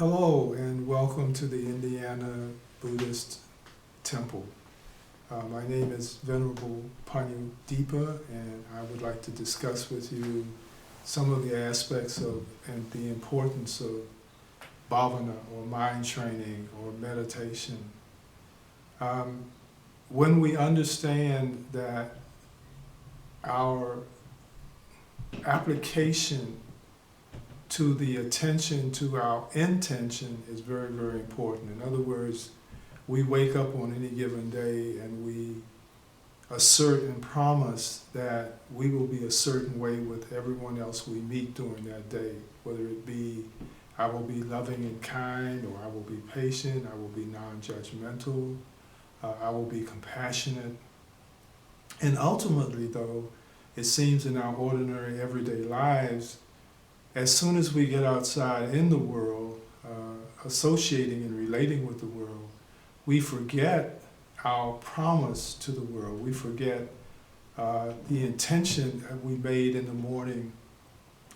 Hello and welcome to the Indiana Buddhist Temple. My name is Venerable Pannadipa, and I would like to discuss with you some of the aspects of and the importance of Bhavana or mind training or meditation. When we understand that our application to the attention to our intention is very, very important. In other words, we wake up on any given day and we assert and promise that we will be a certain way with everyone else we meet during that day, whether it be I will be loving and kind, or I will be patient, I will be non-judgmental, I will be compassionate. And ultimately, though, it seems in our ordinary everyday lives, as soon as we get outside in the world, associating and relating with the world, we forget our promise to the world. We forget the intention that we made in the morning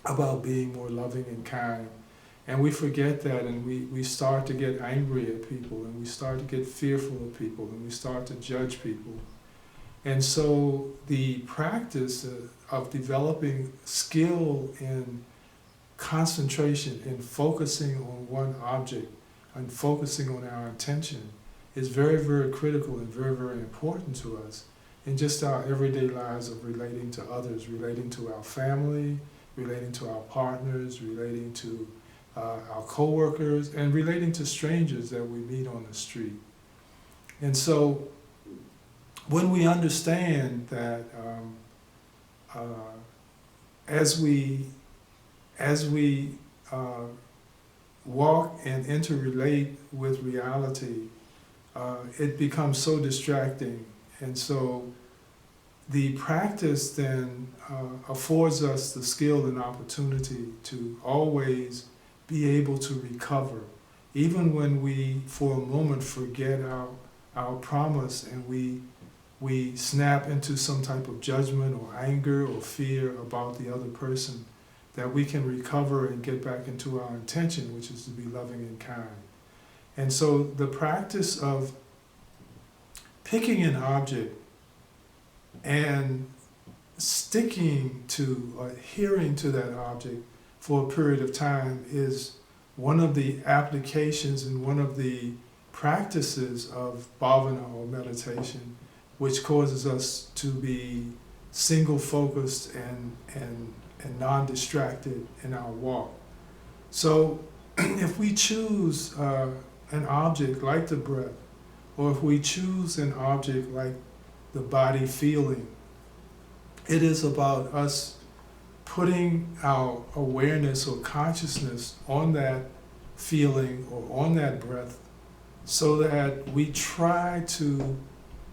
about being more loving and kind. And we forget that, and we start to get angry at people, and we start to get fearful of people, and we start to judge people. And so the practice of developing skill in concentration, in focusing on one object and focusing on our intention is very, very critical and very, very important to us in just our everyday lives of relating to others, relating to our family, relating to our partners, relating to our co-workers, and relating to strangers that we meet on the street. And so when we understand that as we walk and interrelate with reality, it becomes so distracting. And so the practice then affords us the skill and opportunity to always be able to recover, even when we for a moment forget our promise and we snap into some type of judgment or anger or fear about the other person, that we can recover and get back into our intention, which is to be loving and kind. And so the practice of picking an object and sticking to or adhering to that object for a period of time is one of the applications and one of the practices of bhavana or meditation, which causes us to be single-focused and non-distracted in our walk. So if we choose an object like the breath, or if we choose an object like the body feeling, it is about us putting our awareness or consciousness on that feeling or on that breath so that we try to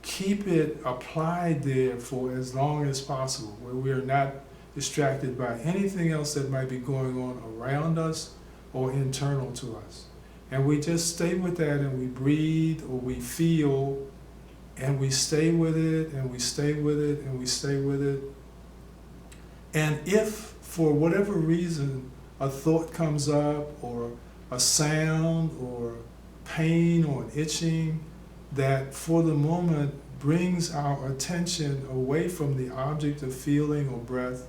keep it applied there for as long as possible, where we are not distracted by anything else that might be going on around us or internal to us. And we just stay with that, and we breathe or we feel, and we stay with it, and we stay with it, and we stay with it. And if for whatever reason a thought comes up, or a sound, or pain, or an itching, that for the moment brings our attention away from the object of feeling or breath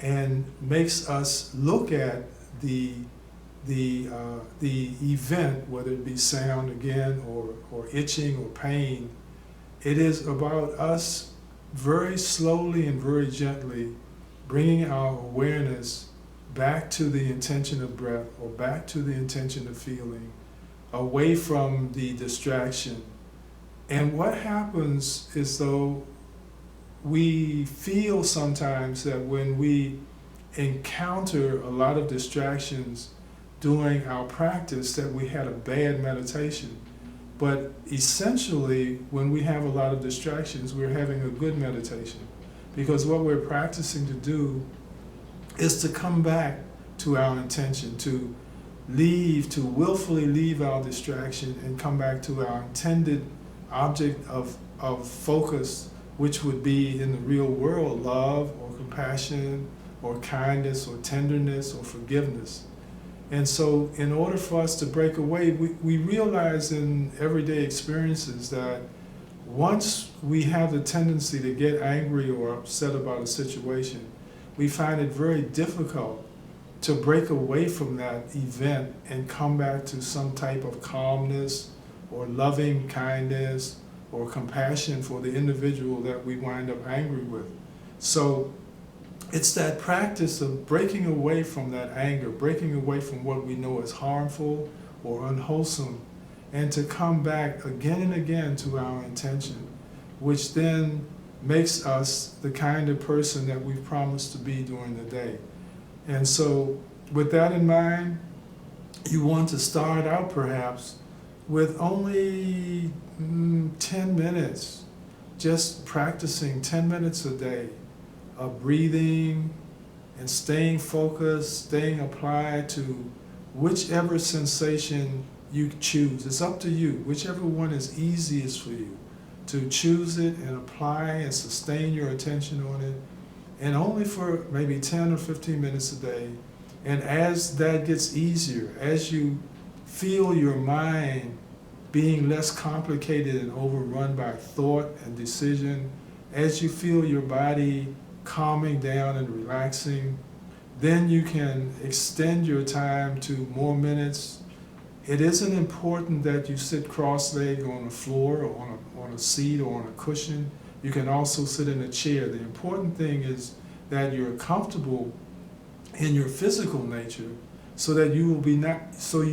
and makes us look at the event, whether it be sound again, or itching or pain, it is about us very slowly and very gently bringing our awareness back to the intention of breath or back to the intention of feeling, away from the distraction. And what happens is, though, we feel sometimes that when we encounter a lot of distractions during our practice, that we had a bad meditation. But essentially, when we have a lot of distractions, we're having a good meditation. Because what we're practicing to do is to come back to our intention, to willfully leave our distraction and come back to our intended object of focus, which would be in the real world, love or compassion or kindness or tenderness or forgiveness. And so in order for us to break away, we realize in everyday experiences that once we have the tendency to get angry or upset about a situation, we find it very difficult to break away from that event and come back to some type of calmness or loving kindness or compassion for the individual that we wind up angry with. So it's that practice of breaking away from that anger, breaking away from what we know is harmful or unwholesome, and to come back again and again to our intention, which then makes us the kind of person that we've promised to be during the day. And so with that in mind, you want to start out perhaps with only 10 minutes, just practicing 10 minutes a day of breathing and staying focused, staying applied to whichever sensation you choose. It's up to you, whichever one is easiest for you, to choose it and apply and sustain your attention on it, and only for maybe 10 or 15 minutes a day. And as that gets easier, as you feel your mind being less complicated and overrun by thought and decision, as you feel your body calming down and relaxing, then you can extend your time to more minutes. It isn't important that you sit cross-legged on the floor or on a seat or on a cushion. You can also sit in a chair. The important thing is that you're comfortable in your physical nature, so that you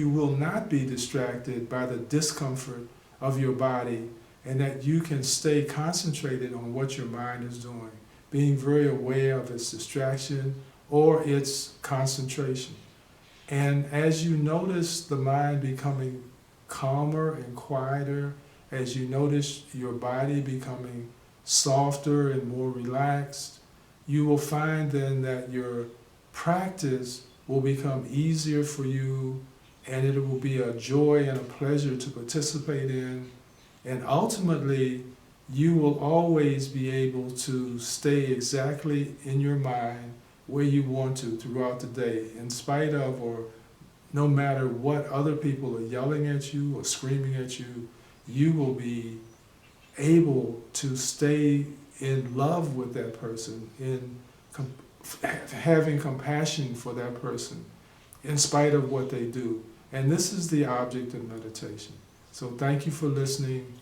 will not be distracted by the discomfort of your body, and that you can stay concentrated on what your mind is doing, being very aware of its distraction or its concentration. And as you notice the mind becoming calmer and quieter, as you notice your body becoming softer and more relaxed, you will find then that your practice will become easier for you, and it will be a joy and a pleasure to participate in. And ultimately, you will always be able to stay exactly in your mind where you want to throughout the day, in spite of or no matter what other people are yelling at you or screaming at you. You will be able to stay in love with that person, in having compassion for that person, in spite of what they do. And this is the object of meditation. So thank you for listening,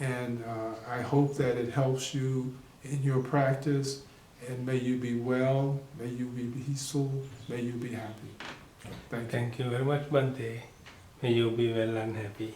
and I hope that it helps you in your practice, and may you be well, may you be peaceful, may you be happy. Thank you. Thank you very much, Bante. May you be well and happy.